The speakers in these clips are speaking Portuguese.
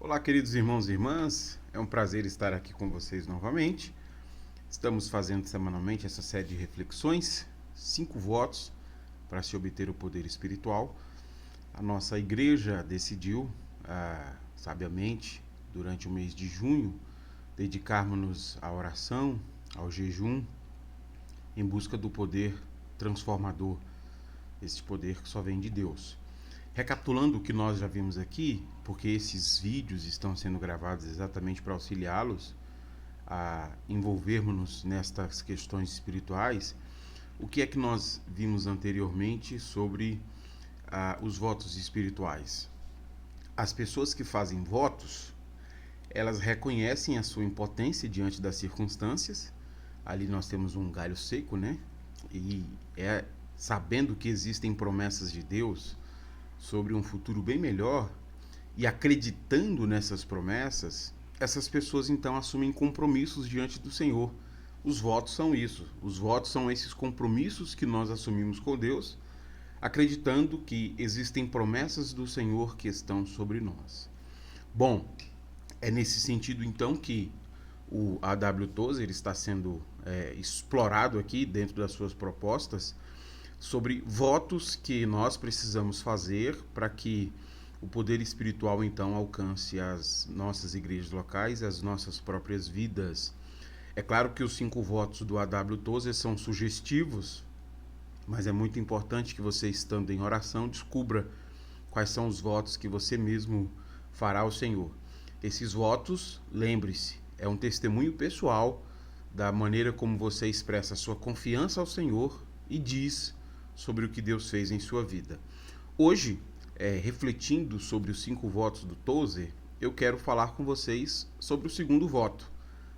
Olá, queridos irmãos e irmãs, é um prazer estar aqui com vocês novamente. Estamos fazendo semanalmente essa série de reflexões, 5 votos para se obter o poder espiritual. A nossa igreja decidiu, sabiamente, durante o mês de junho, dedicarmos-nos à oração, ao jejum, em busca do poder transformador, esse poder que só vem de Deus. Recapitulando o que nós já vimos aqui, porque esses vídeos estão sendo gravados exatamente para auxiliá-los a envolvermos-nos nestas questões espirituais, o que é que nós vimos anteriormente sobre os votos espirituais? As pessoas que fazem votos, elas reconhecem a sua impotência diante das circunstâncias. Ali nós temos um galho seco, né? E sabendo que existem promessas de Deus sobre um futuro bem melhor e acreditando nessas promessas, essas pessoas então assumem compromissos diante do Senhor. Os votos são isso. Os votos são esses compromissos que nós assumimos com Deus, acreditando que existem promessas do Senhor que estão sobre nós. Bom, é nesse sentido então que o A.W. Tozer está sendo explorado aqui dentro das suas propostas sobre votos que nós precisamos fazer para que o poder espiritual então alcance as nossas igrejas locais e as nossas próprias vidas. É claro que os 5 votos do A.W. Tozer são sugestivos, mas é muito importante que você, estando em oração, descubra quais são os votos que você mesmo fará ao Senhor. Esses votos, lembre-se, é um testemunho pessoal da maneira como você expressa a sua confiança ao Senhor e diz sobre o que Deus fez em sua vida. Hoje, refletindo sobre os 5 votos do Tozer, eu quero falar com vocês sobre o segundo voto.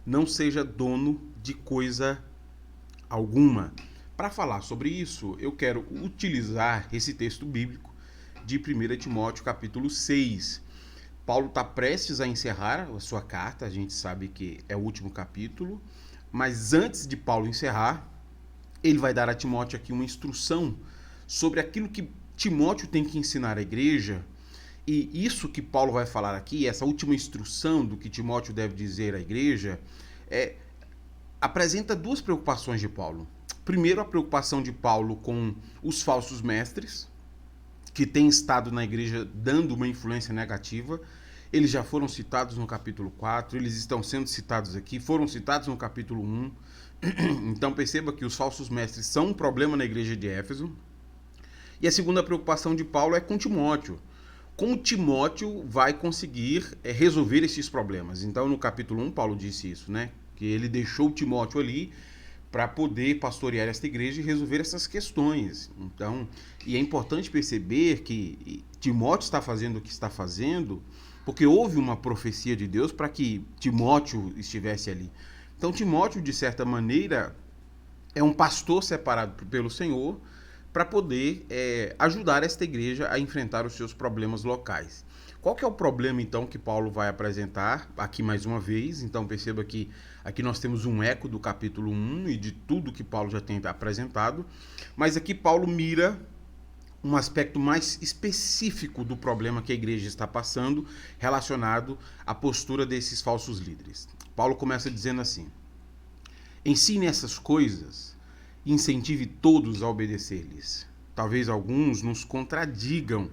Não seja dono de coisa alguma. Para falar sobre isso, eu quero utilizar esse texto bíblico de 1 Timóteo capítulo 6. Paulo está prestes a encerrar a sua carta, a gente sabe que é o último capítulo, mas antes de Paulo encerrar, ele vai dar a Timóteo aqui uma instrução sobre aquilo que Timóteo tem que ensinar à igreja. E isso que Paulo vai falar aqui, essa última instrução do que Timóteo deve dizer à igreja, apresenta 2 preocupações de Paulo. Primeiro, a preocupação de Paulo com os falsos mestres, que têm estado na igreja dando uma influência negativa. Eles já foram citados no capítulo 4, eles estão sendo citados aqui, foram citados no capítulo 1. Então perceba que os falsos mestres são um problema na igreja de Éfeso. E a segunda preocupação de Paulo é com Timóteo. Como Timóteo vai conseguir resolver esses problemas? Então no capítulo 1 Paulo disse isso, né? Que ele deixou Timóteo ali para poder pastorear esta igreja e resolver essas questões. Então, e é importante perceber que Timóteo está fazendo o que está fazendo porque houve uma profecia de Deus para que Timóteo estivesse ali. Então, Timóteo, de certa maneira, é um pastor separado pelo Senhor para poder ajudar esta igreja a enfrentar os seus problemas locais. Qual que é o problema, então, que Paulo vai apresentar aqui mais uma vez? Então, perceba que aqui nós temos um eco do capítulo 1 e de tudo que Paulo já tem apresentado, mas aqui Paulo mira um aspecto mais específico do problema que a igreja está passando relacionado à postura desses falsos líderes. Paulo começa dizendo assim: ensine essas coisas e incentive todos a obedecer-lhes. Talvez alguns nos contradigam,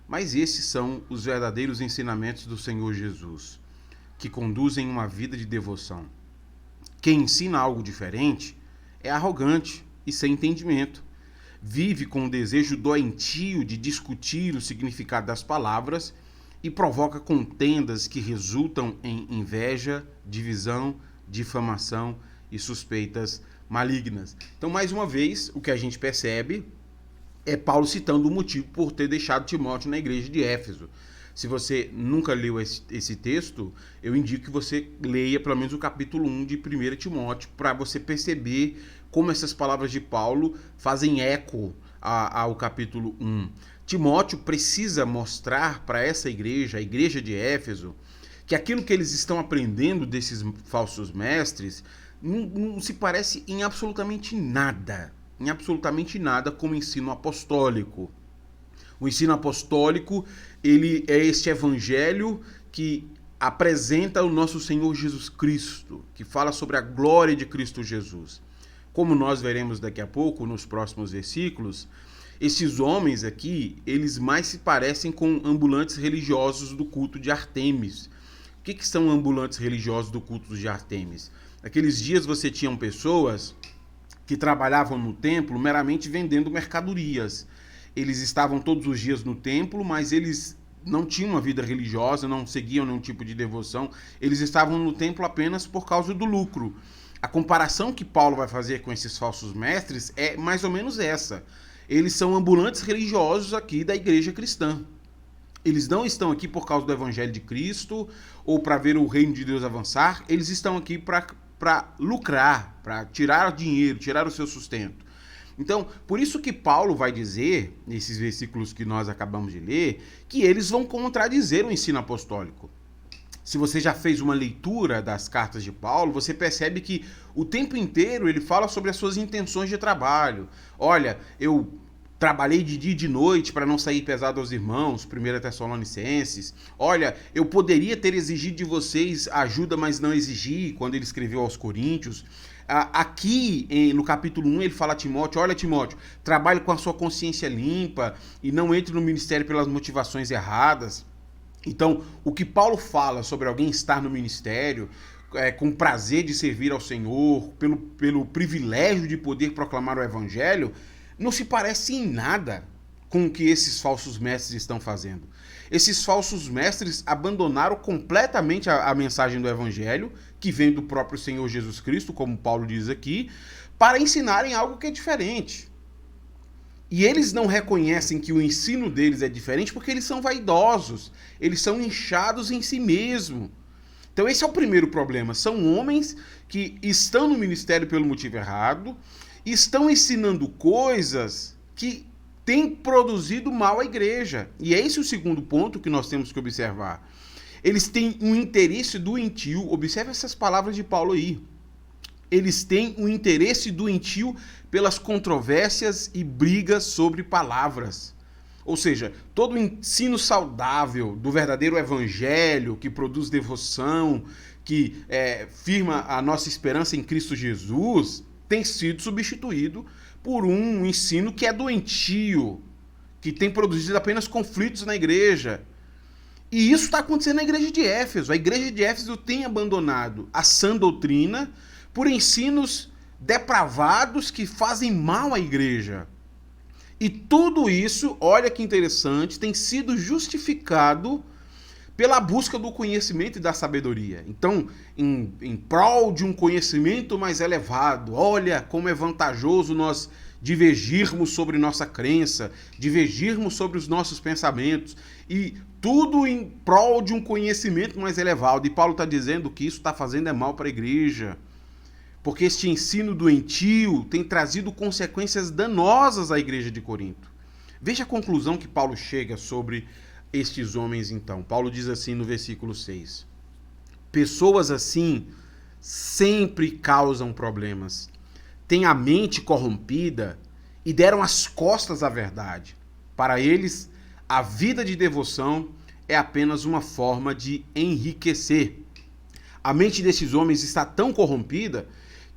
mas esses são os verdadeiros ensinamentos do Senhor Jesus, que conduzem uma vida de devoção. Quem ensina algo diferente é arrogante e sem entendimento. Vive com o desejo doentio de discutir o significado das palavras e provoca contendas que resultam em inveja, divisão, difamação e suspeitas malignas. Então, mais uma vez, o que a gente percebe é Paulo citando o motivo por ter deixado Timóteo na igreja de Éfeso. Se você nunca leu esse texto, eu indico que você leia pelo menos o capítulo 1 de 1 Timóteo para você perceber como essas palavras de Paulo fazem eco ao capítulo 1. Timóteo precisa mostrar para essa igreja, a igreja de Éfeso, que aquilo que eles estão aprendendo desses falsos mestres não se parece em absolutamente nada com o ensino apostólico. O ensino apostólico, ele é este evangelho que apresenta o nosso Senhor Jesus Cristo, que fala sobre a glória de Cristo Jesus. Como nós veremos daqui a pouco, nos próximos versículos, esses homens aqui, eles mais se parecem com ambulantes religiosos do culto de Ártemis. O que são ambulantes religiosos do culto de Ártemis? Naqueles dias você tinha pessoas que trabalhavam no templo meramente vendendo mercadorias. Eles estavam todos os dias no templo, mas eles não tinham uma vida religiosa, não seguiam nenhum tipo de devoção. Eles estavam no templo apenas por causa do lucro. A comparação que Paulo vai fazer com esses falsos mestres é mais ou menos essa. Eles são ambulantes religiosos aqui da igreja cristã. Eles não estão aqui por causa do evangelho de Cristo ou para ver o reino de Deus avançar. Eles estão aqui para lucrar, para tirar dinheiro, tirar o seu sustento. Então, por isso que Paulo vai dizer, nesses versículos que nós acabamos de ler, que eles vão contradizer o ensino apostólico. Se você já fez uma leitura das cartas de Paulo, você percebe que o tempo inteiro ele fala sobre as suas intenções de trabalho. Olha, eu trabalhei de dia e de noite para não sair pesado aos irmãos, 1 Tessalonicenses. Olha, eu poderia ter exigido de vocês ajuda, mas não exigi, quando ele escreveu aos Coríntios. Aqui no capítulo 1 ele fala a Timóteo, olha Timóteo, trabalhe com a sua consciência limpa e não entre no ministério pelas motivações erradas. Então, o que Paulo fala sobre alguém estar no ministério com prazer de servir ao Senhor, pelo privilégio de poder proclamar o evangelho, não se parece em nada com o que esses falsos mestres estão fazendo. Esses falsos mestres abandonaram completamente a mensagem do evangelho, que vem do próprio Senhor Jesus Cristo, como Paulo diz aqui, para ensinarem algo que é diferente. E eles não reconhecem que o ensino deles é diferente porque eles são vaidosos, eles são inchados em si mesmos. Então esse é o primeiro problema. São homens que estão no ministério pelo motivo errado, estão ensinando coisas que têm produzido mal à igreja. E é esse o segundo ponto que nós temos que observar. Eles têm um interesse doentio, observe essas palavras de Paulo aí. Eles têm um interesse doentio pelas controvérsias e brigas sobre palavras. Ou seja, todo o ensino saudável do verdadeiro evangelho, que produz devoção, que firma a nossa esperança em Cristo Jesus, tem sido substituído por um ensino que é doentio, que tem produzido apenas conflitos na igreja. E isso está acontecendo na igreja de Éfeso. A igreja de Éfeso tem abandonado a sã doutrina por ensinos depravados que fazem mal à igreja. E tudo isso, olha que interessante, tem sido justificado pela busca do conhecimento e da sabedoria. Então, em prol de um conhecimento mais elevado, olha como é vantajoso nós divergirmos sobre nossa crença, divergirmos sobre os nossos pensamentos, e tudo em prol de um conhecimento mais elevado. E Paulo está dizendo que isso está fazendo mal para a igreja, porque este ensino doentio tem trazido consequências danosas à igreja de Corinto. Veja a conclusão que Paulo chega sobre estes homens então. Paulo diz assim no versículo 6. Pessoas assim sempre causam problemas. Têm a mente corrompida e deram as costas à verdade. Para eles, a vida de devoção é apenas uma forma de enriquecer. A mente desses homens está tão corrompida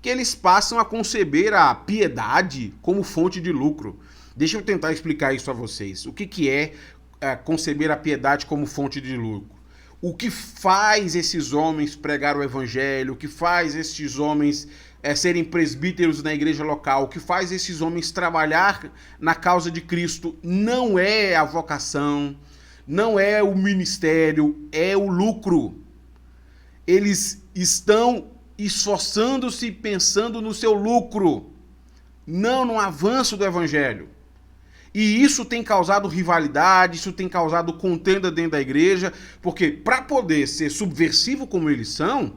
que eles passam a conceber a piedade como fonte de lucro. Deixa eu tentar explicar isso a vocês. O que é conceber a piedade como fonte de lucro? O que faz esses homens pregar o evangelho? O que faz esses homens serem presbíteros na igreja local? O que faz esses homens trabalhar na causa de Cristo? Não é a vocação, não é o ministério, é o lucro. Eles estão esforçando-se pensando no seu lucro, não no avanço do evangelho. E isso tem causado rivalidade, isso tem causado contenda dentro da igreja, porque para poder ser subversivo como eles são,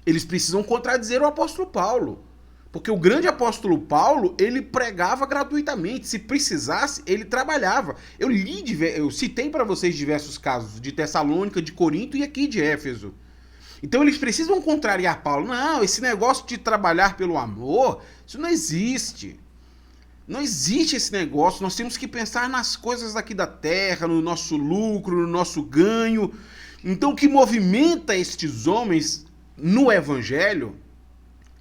eles precisam contradizer o apóstolo Paulo. Porque o grande apóstolo Paulo, ele pregava gratuitamente, se precisasse, ele trabalhava. Eu citei para vocês diversos casos de Tessalônica, de Corinto e aqui de Éfeso. Então eles precisam contrariar Paulo. Não, esse negócio de trabalhar pelo amor, isso não existe. Não existe esse negócio. Nós temos que pensar nas coisas aqui da terra, no nosso lucro, no nosso ganho. Então, o que movimenta estes homens no Evangelho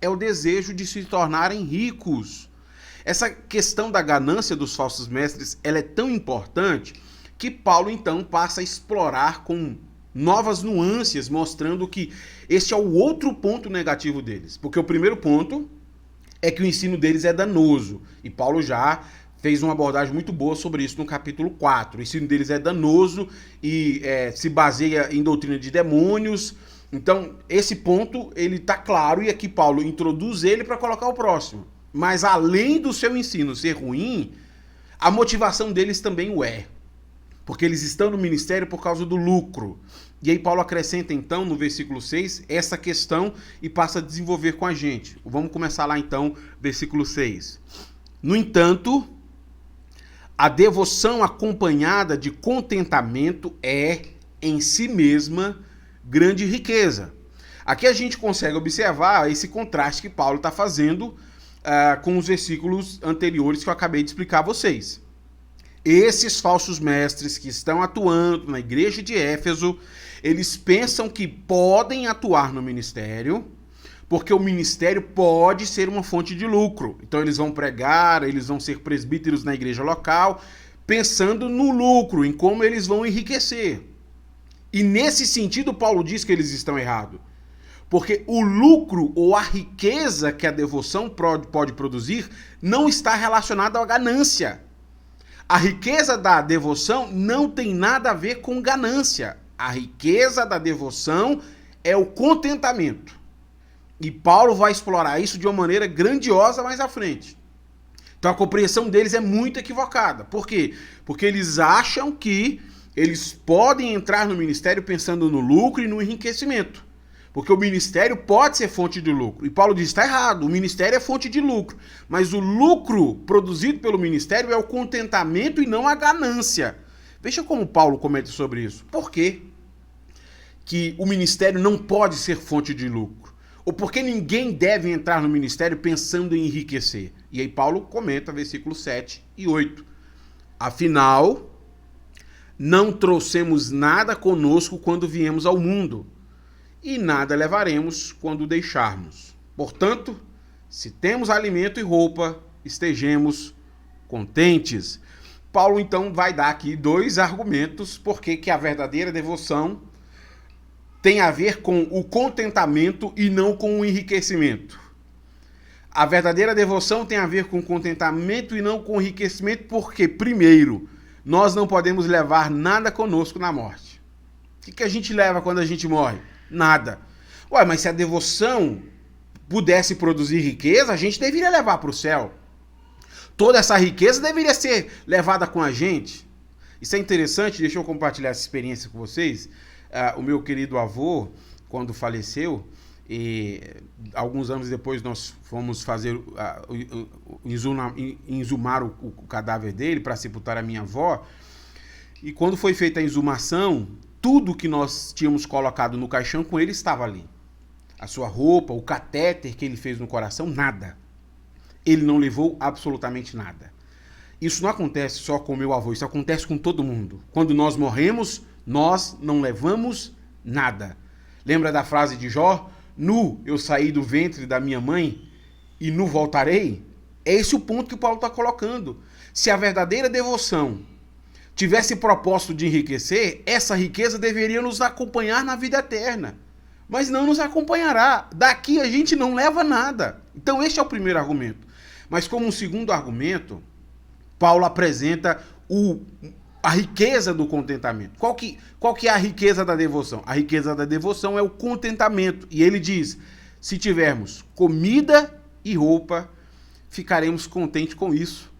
é o desejo de se tornarem ricos. Essa questão da ganância dos falsos mestres, ela é tão importante que Paulo, então, passa a explorar com novas nuances, mostrando que este é o outro ponto negativo deles. Porque o primeiro ponto é que o ensino deles é danoso. E Paulo já fez uma abordagem muito boa sobre isso no capítulo 4. O ensino deles é danoso e se baseia em doutrina de demônios. Então, esse ponto, ele está claro e aqui Paulo introduz ele para colocar o próximo. Mas além do seu ensino ser ruim, a motivação deles também o é. Porque eles estão no ministério por causa do lucro. E aí Paulo acrescenta então no versículo 6 essa questão e passa a desenvolver com a gente. Vamos começar lá então, versículo 6. No entanto, a devoção acompanhada de contentamento é, em si mesma, grande riqueza. Aqui a gente consegue observar esse contraste que Paulo está fazendo com os versículos anteriores que eu acabei de explicar a vocês. Esses falsos mestres que estão atuando na igreja de Éfeso, eles pensam que podem atuar no ministério, porque o ministério pode ser uma fonte de lucro. Então eles vão pregar, eles vão ser presbíteros na igreja local, pensando no lucro, em como eles vão enriquecer. E nesse sentido, Paulo diz que eles estão errados. Porque o lucro ou a riqueza que a devoção pode produzir não está relacionada à ganância. A riqueza da devoção não tem nada a ver com ganância. A riqueza da devoção é o contentamento. E Paulo vai explorar isso de uma maneira grandiosa mais à frente. Então a compreensão deles é muito equivocada. Por quê? Porque eles acham que eles podem entrar no ministério pensando no lucro e no enriquecimento. Porque o ministério pode ser fonte de lucro. E Paulo diz, está errado, o ministério é fonte de lucro. Mas o lucro produzido pelo ministério é o contentamento e não a ganância. Veja como Paulo comenta sobre isso. Por quê que o ministério não pode ser fonte de lucro? Ou por que ninguém deve entrar no ministério pensando em enriquecer? E aí Paulo comenta, versículos 7 e 8. Afinal, não trouxemos nada conosco quando viemos ao mundo, e nada levaremos quando deixarmos. Portanto, se temos alimento e roupa, estejamos contentes. Paulo, então, vai dar aqui 2 argumentos porque que a verdadeira devoção tem a ver com o contentamento e não com o enriquecimento. A verdadeira devoção tem a ver com contentamento e não com enriquecimento porque, primeiro, nós não podemos levar nada conosco na morte. O que a gente leva quando a gente morre? Nada. Ué, mas se a devoção pudesse produzir riqueza, a gente deveria levar para o céu. Toda essa riqueza deveria ser levada com a gente. Isso é interessante, deixa eu compartilhar essa experiência com vocês. O meu querido avô, quando faleceu, e alguns anos depois nós fomos fazer exumar o cadáver dele para sepultar a minha avó. E quando foi feita a exumação, tudo que nós tínhamos colocado no caixão com ele estava ali. A sua roupa, o catéter que ele fez no coração, nada. Ele não levou absolutamente nada. Isso não acontece só com o meu avô, isso acontece com todo mundo. Quando nós morremos, nós não levamos nada. Lembra da frase de Jó? Nu eu saí do ventre da minha mãe e nu voltarei? É esse o ponto que o Paulo está colocando. Se a verdadeira devoção tivesse propósito de enriquecer, essa riqueza deveria nos acompanhar na vida eterna. Mas não nos acompanhará. Daqui a gente não leva nada. Então este é o primeiro argumento. Mas como um segundo argumento, Paulo apresenta a riqueza do contentamento. Qual que é a riqueza da devoção? A riqueza da devoção é o contentamento. E ele diz, se tivermos comida e roupa, ficaremos contentes com isso.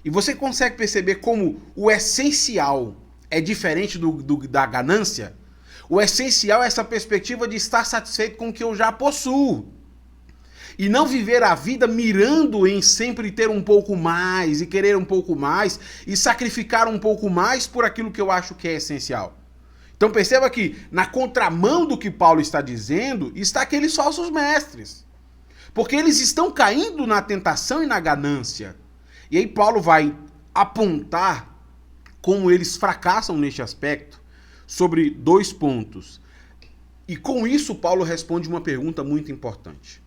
E você consegue perceber como o essencial é diferente da ganância? O essencial é essa perspectiva de estar satisfeito com o que eu já possuo. E não viver a vida mirando em sempre ter um pouco mais e querer um pouco mais e sacrificar um pouco mais por aquilo que eu acho que é essencial. Então perceba que na contramão do que Paulo está dizendo está aqueles falsos mestres. Porque eles estão caindo na tentação e na ganância. E aí Paulo vai apontar como eles fracassam neste aspecto, sobre 2 pontos. E com isso, Paulo responde uma pergunta muito importante.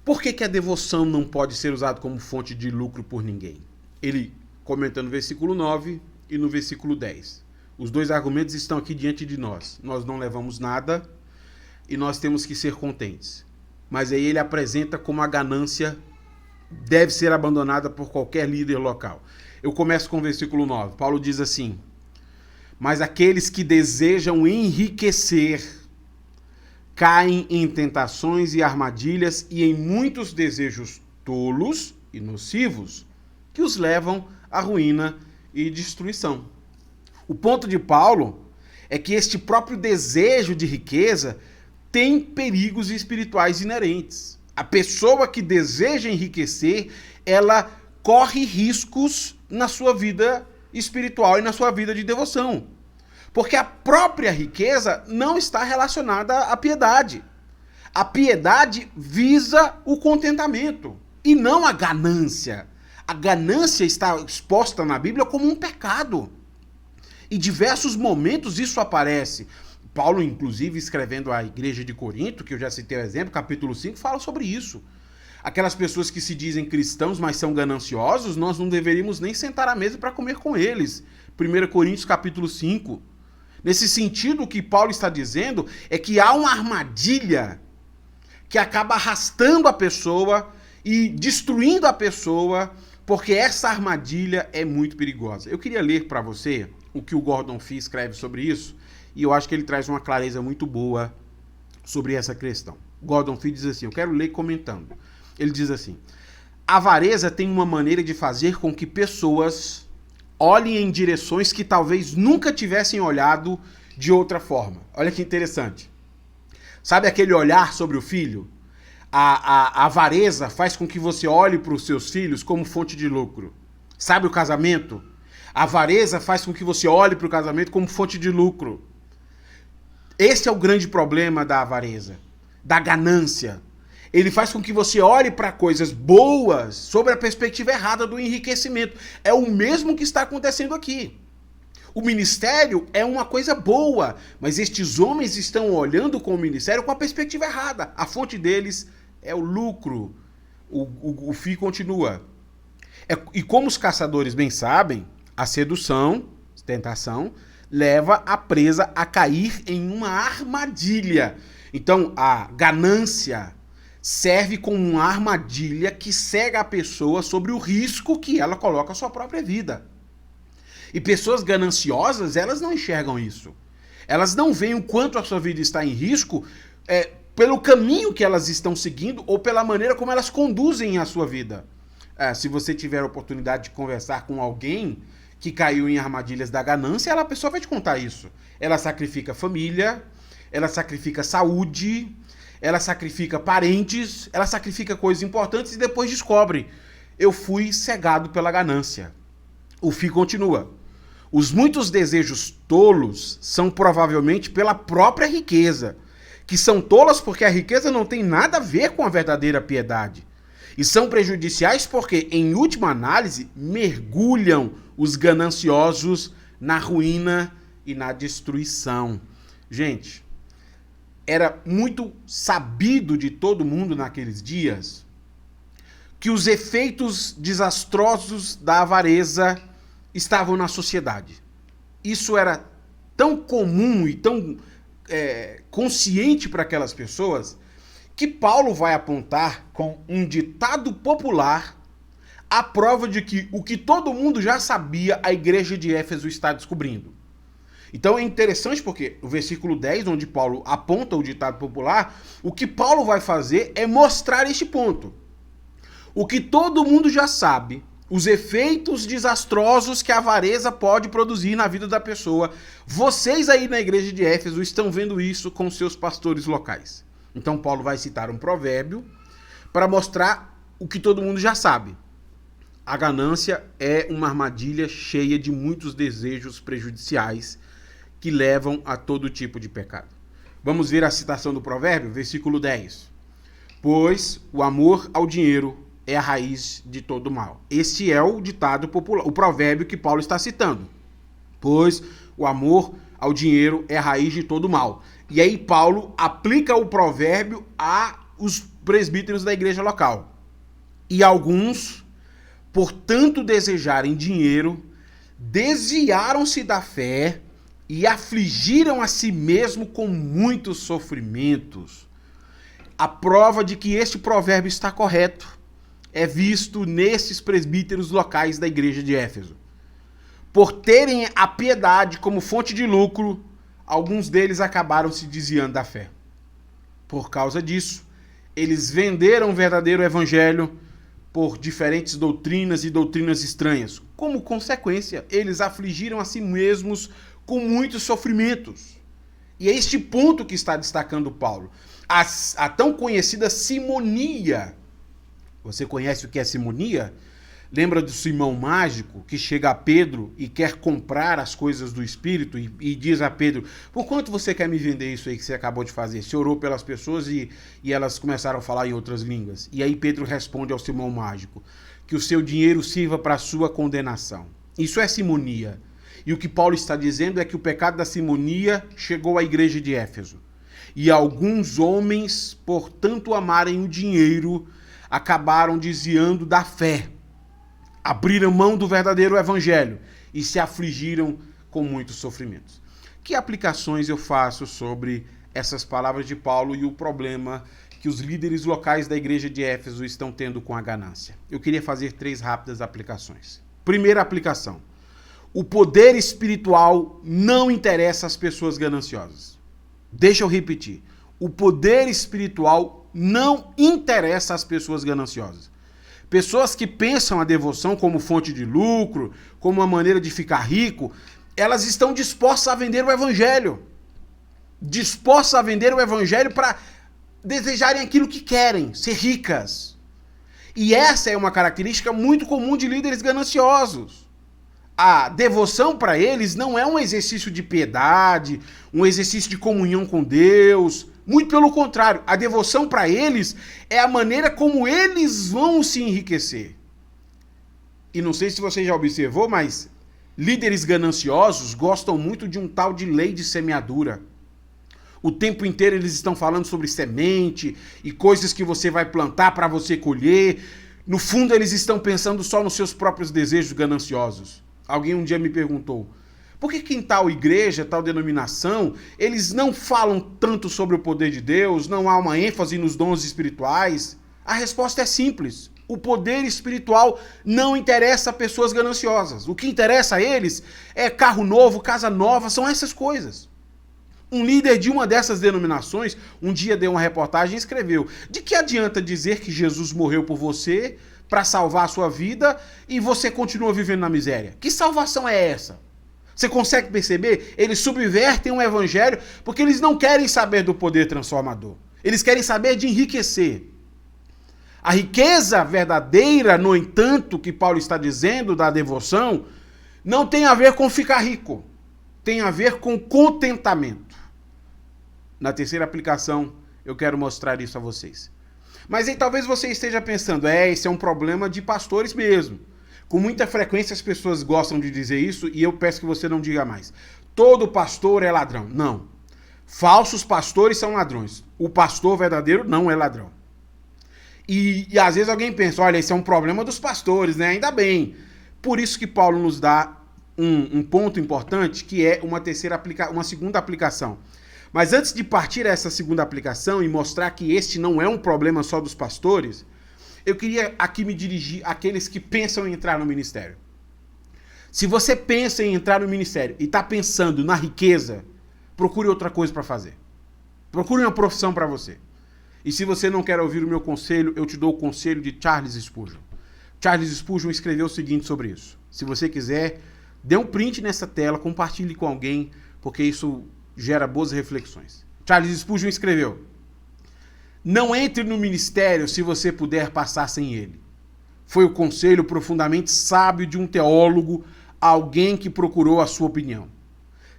Por que a devoção não pode ser usada como fonte de lucro por ninguém? Ele comenta no versículo 9 e no versículo 10. Os 2 argumentos estão aqui diante de nós. Nós não levamos nada e nós temos que ser contentes. Mas aí ele apresenta como a ganância deve ser abandonada por qualquer líder local. Eu começo com o versículo 9. Paulo diz assim: mas aqueles que desejam enriquecer caem em tentações e armadilhas e em muitos desejos tolos e nocivos que os levam à ruína e destruição. O ponto de Paulo é que este próprio desejo de riqueza tem perigos espirituais inerentes. A pessoa que deseja enriquecer, ela corre riscos na sua vida espiritual e na sua vida de devoção. Porque a própria riqueza não está relacionada à piedade. A piedade visa o contentamento e não a ganância. A ganância está exposta na Bíblia como um pecado. Em diversos momentos isso aparece. Paulo, inclusive, escrevendo à igreja de Corinto, que eu já citei o exemplo, capítulo 5, fala sobre isso. Aquelas pessoas que se dizem cristãos, mas são gananciosos, nós não deveríamos nem sentar à mesa para comer com eles. 1 Coríntios, capítulo 5. Nesse sentido, o que Paulo está dizendo é que há uma armadilha que acaba arrastando a pessoa e destruindo a pessoa, porque essa armadilha é muito perigosa. Eu queria ler para você o que o Gordon Fee escreve sobre isso, e eu acho que ele traz uma clareza muito boa sobre essa questão. Gordon Fee diz assim, eu quero ler comentando. Ele diz assim: a avareza tem uma maneira de fazer com que pessoas olhem em direções que talvez nunca tivessem olhado de outra forma. Olha que interessante. Sabe aquele olhar sobre o filho? A avareza faz com que você olhe para os seus filhos como fonte de lucro. Sabe o casamento? A avareza faz com que você olhe para o casamento como fonte de lucro. Esse é o grande problema da avareza, da ganância. Ele faz com que você olhe para coisas boas sobre a perspectiva errada do enriquecimento. É o mesmo que está acontecendo aqui. O ministério é uma coisa boa, mas estes homens estão olhando com o ministério com a perspectiva errada. A fonte deles é o lucro. O Fee continua. E como os caçadores bem sabem, a sedução, tentação, leva a presa a cair em uma armadilha. Então, a ganância serve como uma armadilha que cega a pessoa sobre o risco que ela coloca à sua própria vida. E pessoas gananciosas, elas não enxergam isso. Elas não veem o quanto a sua vida está em risco pelo caminho que elas estão seguindo ou pela maneira como elas conduzem a sua vida. Se você tiver a oportunidade de conversar com alguém que caiu em armadilhas da ganância, a pessoa vai te contar isso. Ela sacrifica família, ela sacrifica saúde, ela sacrifica parentes, ela sacrifica coisas importantes e depois descobre: eu fui cegado pela ganância. O Fee continua. Os muitos desejos tolos são provavelmente pela própria riqueza, que são tolas porque a riqueza não tem nada a ver com a verdadeira piedade. E são prejudiciais porque, em última análise, mergulham os gananciosos na ruína e na destruição. Gente, era muito sabido de todo mundo naqueles dias que os efeitos desastrosos da avareza estavam na sociedade. Isso era tão comum e tão consciente para aquelas pessoas que Paulo vai apontar com um ditado popular a prova de que o que todo mundo já sabia, a igreja de Éfeso está descobrindo. Então é interessante porque o versículo 10, onde Paulo aponta o ditado popular, o que Paulo vai fazer é mostrar este ponto. O que todo mundo já sabe, os efeitos desastrosos que a avareza pode produzir na vida da pessoa. Vocês aí na igreja de Éfeso estão vendo isso com seus pastores locais. Então Paulo vai citar um provérbio para mostrar o que todo mundo já sabe. A ganância é uma armadilha cheia de muitos desejos prejudiciais que levam a todo tipo de pecado. Vamos ver a citação do provérbio, versículo 10. Pois o amor ao dinheiro é a raiz de todo mal. Este é o ditado popular, o provérbio que Paulo está citando. Pois o amor ao dinheiro é a raiz de todo mal. E aí Paulo aplica o provérbio aos presbíteros da igreja local. E alguns, por tanto desejarem dinheiro, desviaram-se da fé e afligiram a si mesmo com muitos sofrimentos. A prova de que este provérbio está correto é visto nesses presbíteros locais da igreja de Éfeso. Por terem a piedade como fonte de lucro, alguns deles acabaram se desviando da fé. Por causa disso, eles venderam o verdadeiro evangelho por diferentes doutrinas e doutrinas estranhas. Como consequência, eles afligiram a si mesmos com muitos sofrimentos. E é este ponto que está destacando Paulo. A tão conhecida simonia. Você conhece o que é simonia? Lembra do Simão Mágico, que chega a Pedro e quer comprar as coisas do Espírito e diz a Pedro: por quanto você quer me vender isso aí que você acabou de fazer? Você orou pelas pessoas e elas começaram a falar em outras línguas. E aí Pedro responde ao Simão Mágico: que o seu dinheiro sirva para a sua condenação. Isso é simonia. E o que Paulo está dizendo é que o pecado da simonia chegou à igreja de Éfeso. E alguns homens, por tanto amarem o dinheiro, acabaram desviando da fé. Abriram mão do verdadeiro evangelho e se afligiram com muitos sofrimentos. Que aplicações eu faço sobre essas palavras de Paulo e o problema que os líderes locais da igreja de Éfeso estão tendo com a ganância? Eu queria fazer 3 rápidas aplicações. Primeira aplicação: o poder espiritual não interessa às pessoas gananciosas. Deixa eu repetir. O poder espiritual não interessa às pessoas gananciosas. Pessoas que pensam a devoção como fonte de lucro, como uma maneira de ficar rico, elas estão dispostas a vender o evangelho. Dispostas a vender o evangelho para desejarem aquilo que querem, ser ricas. E essa é uma característica muito comum de líderes gananciosos. A devoção para eles não é um exercício de piedade, um exercício de comunhão com Deus. Muito pelo contrário, a devoção para eles é a maneira como eles vão se enriquecer. E não sei se você já observou, mas líderes gananciosos gostam muito de um tal de lei de semeadura. O tempo inteiro eles estão falando sobre semente e coisas que você vai plantar para você colher. No fundo, eles estão pensando só nos seus próprios desejos gananciosos. Alguém um dia me perguntou: por que em tal igreja, tal denominação, eles não falam tanto sobre o poder de Deus, não há uma ênfase nos dons espirituais? A resposta é simples. O poder espiritual não interessa a pessoas gananciosas. O que interessa a eles é carro novo, casa nova, são essas coisas. Um líder de uma dessas denominações um dia deu uma reportagem e escreveu: de que adianta dizer que Jesus morreu por você para salvar a sua vida e você continua vivendo na miséria? Que salvação é essa? Você consegue perceber? Eles subvertem o evangelho porque eles não querem saber do poder transformador. Eles querem saber de enriquecer. A riqueza verdadeira, no entanto, que Paulo está dizendo da devoção, não tem a ver com ficar rico. Tem a ver com contentamento. Na terceira aplicação, eu quero mostrar isso a vocês. Mas aí talvez você esteja pensando: esse é um problema de pastores mesmo. Com muita frequência as pessoas gostam de dizer isso e eu peço que você não diga mais: todo pastor é ladrão. Não. Falsos pastores são ladrões. O pastor verdadeiro não é ladrão. E às vezes alguém pensa: olha, esse é um problema dos pastores, né? Ainda bem. Por isso que Paulo nos dá um ponto importante, que é uma segunda aplicação. Mas antes de partir a essa segunda aplicação e mostrar que este não é um problema só dos pastores, eu queria aqui me dirigir àqueles que pensam em entrar no ministério. Se você pensa em entrar no ministério e está pensando na riqueza, procure outra coisa para fazer. Procure uma profissão para você. E se você não quer ouvir o meu conselho, eu te dou o conselho de Charles Spurgeon. Charles Spurgeon escreveu o seguinte sobre isso. Se você quiser, dê um print nessa tela, compartilhe com alguém, porque isso gera boas reflexões. Charles Spurgeon escreveu: não entre no ministério se você puder passar sem ele. Foi o conselho profundamente sábio de um teólogo, alguém que procurou a sua opinião.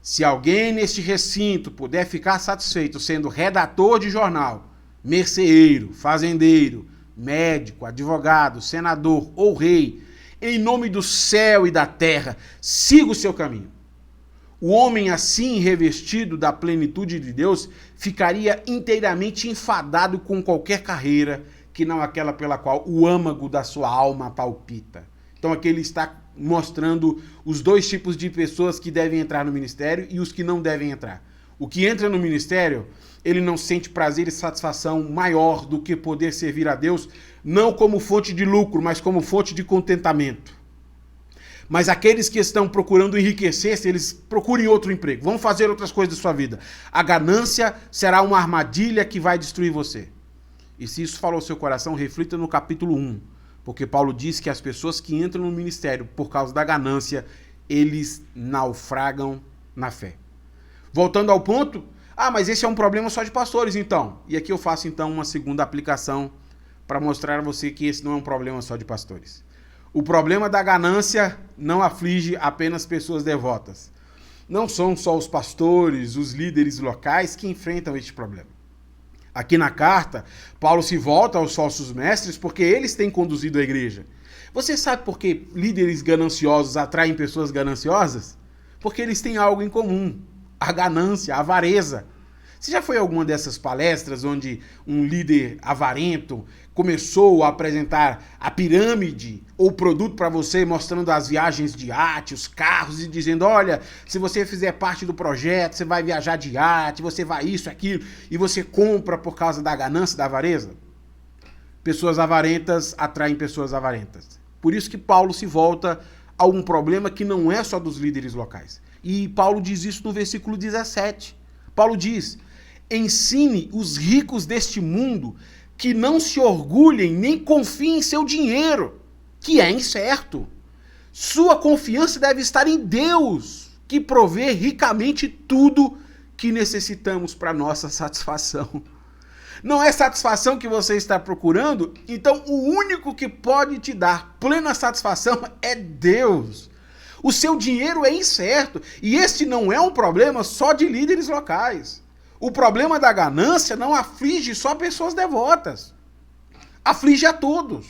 Se alguém neste recinto puder ficar satisfeito sendo redator de jornal, merceeiro, fazendeiro, médico, advogado, senador ou rei, em nome do céu e da terra, siga o seu caminho. O homem assim revestido da plenitude de Deus ficaria inteiramente enfadado com qualquer carreira que não aquela pela qual o âmago da sua alma palpita. Então aqui ele está mostrando os dois tipos de pessoas que devem entrar no ministério e os que não devem entrar. O que entra no ministério, ele não sente prazer e satisfação maior do que poder servir a Deus, não como fonte de lucro, mas como fonte de contentamento. Mas aqueles que estão procurando enriquecer-se, eles procurem outro emprego, vão fazer outras coisas da sua vida. A ganância será uma armadilha que vai destruir você. E se isso falou ao seu coração, reflita no capítulo 1. Porque Paulo diz que as pessoas que entram no ministério por causa da ganância, eles naufragam na fé. Voltando ao ponto, mas esse é um problema só de pastores então. E aqui eu faço então uma segunda aplicação para mostrar a você que esse não é um problema só de pastores. O problema da ganância não aflige apenas pessoas devotas. Não são só os pastores, os líderes locais que enfrentam este problema. Aqui na carta, Paulo se volta aos falsos mestres porque eles têm conduzido a igreja. Você sabe por que líderes gananciosos atraem pessoas gananciosas? Porque eles têm algo em comum: a ganância, a avareza. Você já foi a alguma dessas palestras onde um líder avarento começou a apresentar a pirâmide ou produto para você, mostrando as viagens de iate, os carros, e dizendo, olha, se você fizer parte do projeto, você vai viajar de iate, você vai isso, aquilo, e você compra por causa da ganância, da avareza? Pessoas avarentas atraem pessoas avarentas. Por isso que Paulo se volta a um problema que não é só dos líderes locais. E Paulo diz isso no versículo 17. Paulo diz: ensine os ricos deste mundo que não se orgulhem nem confiem em seu dinheiro, que é incerto. Sua confiança deve estar em Deus, que provê ricamente tudo que necessitamos para nossa satisfação. Não é satisfação que você está procurando? Então o único que pode te dar plena satisfação é Deus. O seu dinheiro é incerto e este não é um problema só de líderes locais. O problema da ganância não aflige só pessoas devotas. Aflige a todos.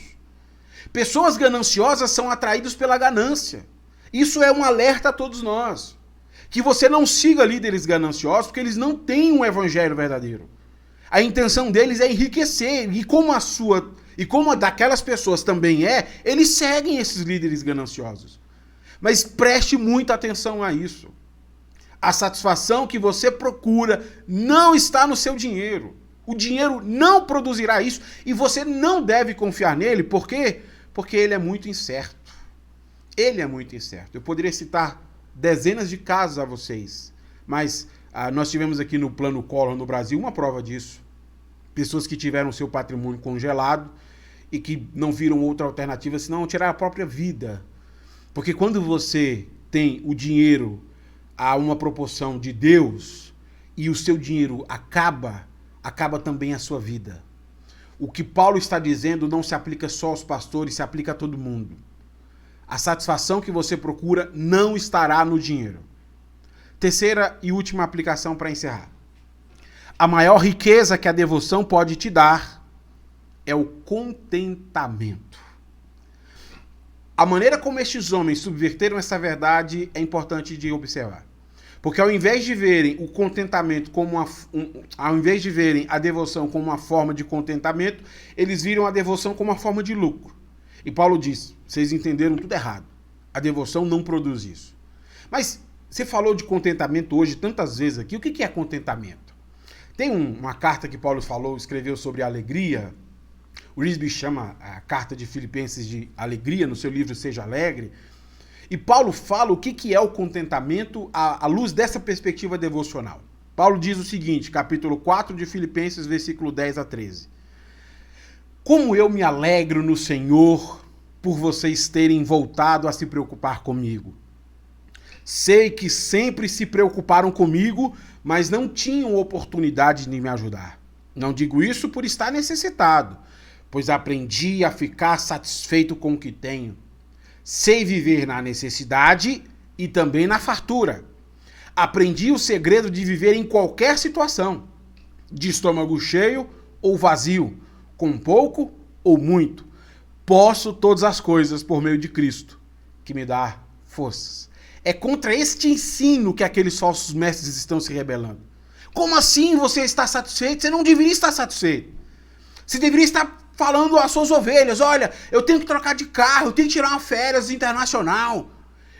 Pessoas gananciosas são atraídas pela ganância. Isso é um alerta a todos nós. Que você não siga líderes gananciosos porque eles não têm um evangelho verdadeiro. A intenção deles é enriquecer. E como a daquelas pessoas também eles seguem esses líderes gananciosos. Mas preste muita atenção a isso. A satisfação que você procura não está no seu dinheiro. O dinheiro não produzirá isso e você não deve confiar nele. Por quê? Porque ele é muito incerto. Ele é muito incerto. Eu poderia citar dezenas de casos a vocês, mas nós tivemos aqui no Plano Collor no Brasil uma prova disso. Pessoas que tiveram seu patrimônio congelado e que não viram outra alternativa senão tirar a própria vida. Porque quando você tem o dinheiro a uma proporção de Deus e o seu dinheiro acaba também a sua vida. O que Paulo está dizendo não se aplica só aos pastores, se aplica a todo mundo. A satisfação que você procura não estará no dinheiro. Terceira e última aplicação para encerrar. A maior riqueza que a devoção pode te dar é o contentamento. A maneira como estes homens subverteram essa verdade é importante de observar. Porque ao invés de verem o contentamento como ao invés de verem a devoção como uma forma de contentamento, eles viram a devoção como uma forma de lucro. E Paulo diz, vocês entenderam tudo errado. A devoção não produz isso. Mas você falou de contentamento hoje tantas vezes aqui. O que é contentamento? Tem uma carta que Paulo escreveu sobre alegria. O Risby chama a carta de Filipenses de alegria, no seu livro Seja Alegre. E Paulo fala o que é o contentamento à luz dessa perspectiva devocional. Paulo diz o seguinte, capítulo 4 de Filipenses, versículo 10 a 13. Como eu me alegro no Senhor por vocês terem voltado a se preocupar comigo. Sei que sempre se preocuparam comigo, mas não tinham oportunidade de me ajudar. Não digo isso por estar necessitado, pois aprendi a ficar satisfeito com o que tenho. Sei viver na necessidade e também na fartura. Aprendi o segredo de viver em qualquer situação, de estômago cheio ou vazio, com pouco ou muito. Posso todas as coisas por meio de Cristo, que me dá forças. É contra este ensino que aqueles falsos mestres estão se rebelando. Como assim você está satisfeito? Você não deveria estar satisfeito. Você deveria estar falando às suas ovelhas, olha, eu tenho que trocar de carro, eu tenho que tirar uma férias internacional.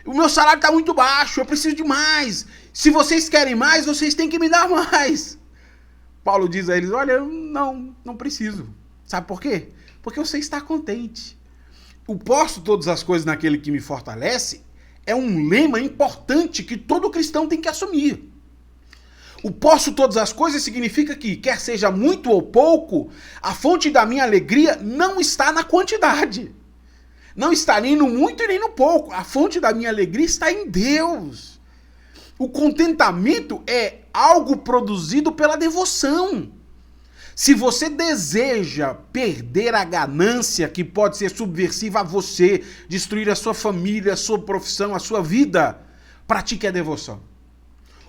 O meu salário está muito baixo, eu preciso de mais. Se vocês querem mais, vocês têm que me dar mais. Paulo diz a eles, olha, não preciso. Sabe por quê? Porque você está contente. O posso todas as coisas naquele que me fortalece é um lema importante que todo cristão tem que assumir. O posso todas as coisas significa que, quer seja muito ou pouco, a fonte da minha alegria não está na quantidade. Não está nem no muito e nem no pouco. A fonte da minha alegria está em Deus. O contentamento é algo produzido pela devoção. Se você deseja perder a ganância que pode ser subversiva a você, destruir a sua família, a sua profissão, a sua vida, pratique a devoção.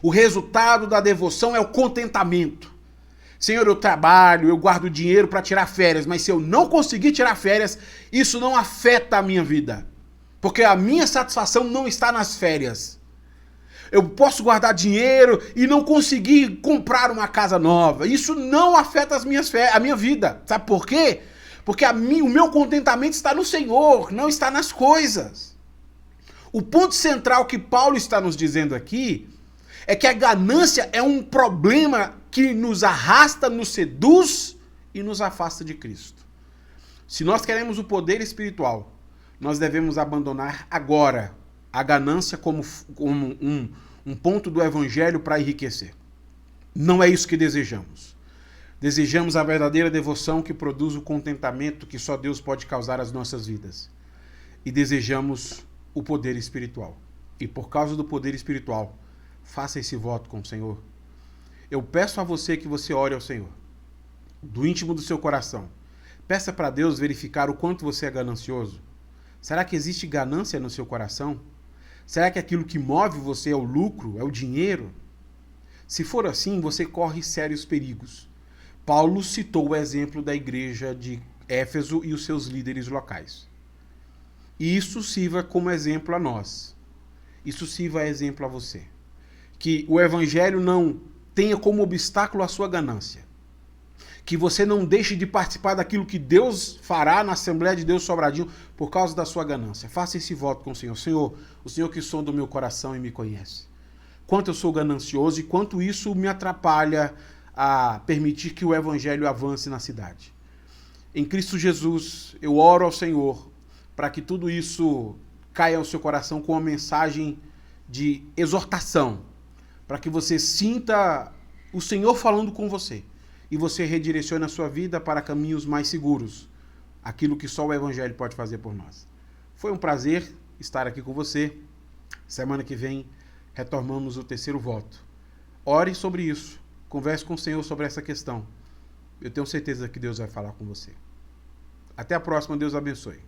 O resultado da devoção é o contentamento. Senhor, eu trabalho, eu guardo dinheiro para tirar férias, mas se eu não conseguir tirar férias, isso não afeta a minha vida. Porque a minha satisfação não está nas férias. Eu posso guardar dinheiro e não conseguir comprar uma casa nova. Isso não afeta a minha vida. Sabe por quê? Porque o meu contentamento está no Senhor, não está nas coisas. O ponto central que Paulo está nos dizendo aqui é que a ganância é um problema que nos arrasta, nos seduz e nos afasta de Cristo. Se nós queremos o poder espiritual, nós devemos abandonar agora a ganância como um ponto do evangelho para enriquecer. Não é isso que desejamos. Desejamos a verdadeira devoção que produz o contentamento que só Deus pode causar às nossas vidas. E desejamos o poder espiritual. E por causa do poder espiritual, faça esse voto com o Senhor. Eu peço a você que você ore ao Senhor, do íntimo do seu coração. Peça para Deus verificar o quanto você é ganancioso. Será que existe ganância no seu coração? Será que aquilo que move você é o lucro, é o dinheiro? Se for assim, você corre sérios perigos. Paulo citou o exemplo da igreja de Éfeso e os seus líderes locais. E isso sirva como exemplo a nós. Isso sirva a exemplo a você. Que o evangelho não tenha como obstáculo a sua ganância. Que você não deixe de participar daquilo que Deus fará na Assembleia de Deus Sobradinho por causa da sua ganância. Faça esse voto com o Senhor. Senhor, o Senhor que sonda o meu coração e me conhece. Quanto eu sou ganancioso e quanto isso me atrapalha a permitir que o evangelho avance na cidade. Em Cristo Jesus, eu oro ao Senhor para que tudo isso caia ao seu coração com uma mensagem de exortação, para que você sinta o Senhor falando com você e você redirecione a sua vida para caminhos mais seguros, aquilo que só o Evangelho pode fazer por nós. Foi um prazer estar aqui com você. Semana que vem retomamos o terceiro voto. Ore sobre isso, converse com o Senhor sobre essa questão. Eu tenho certeza que Deus vai falar com você. Até a próxima, Deus abençoe.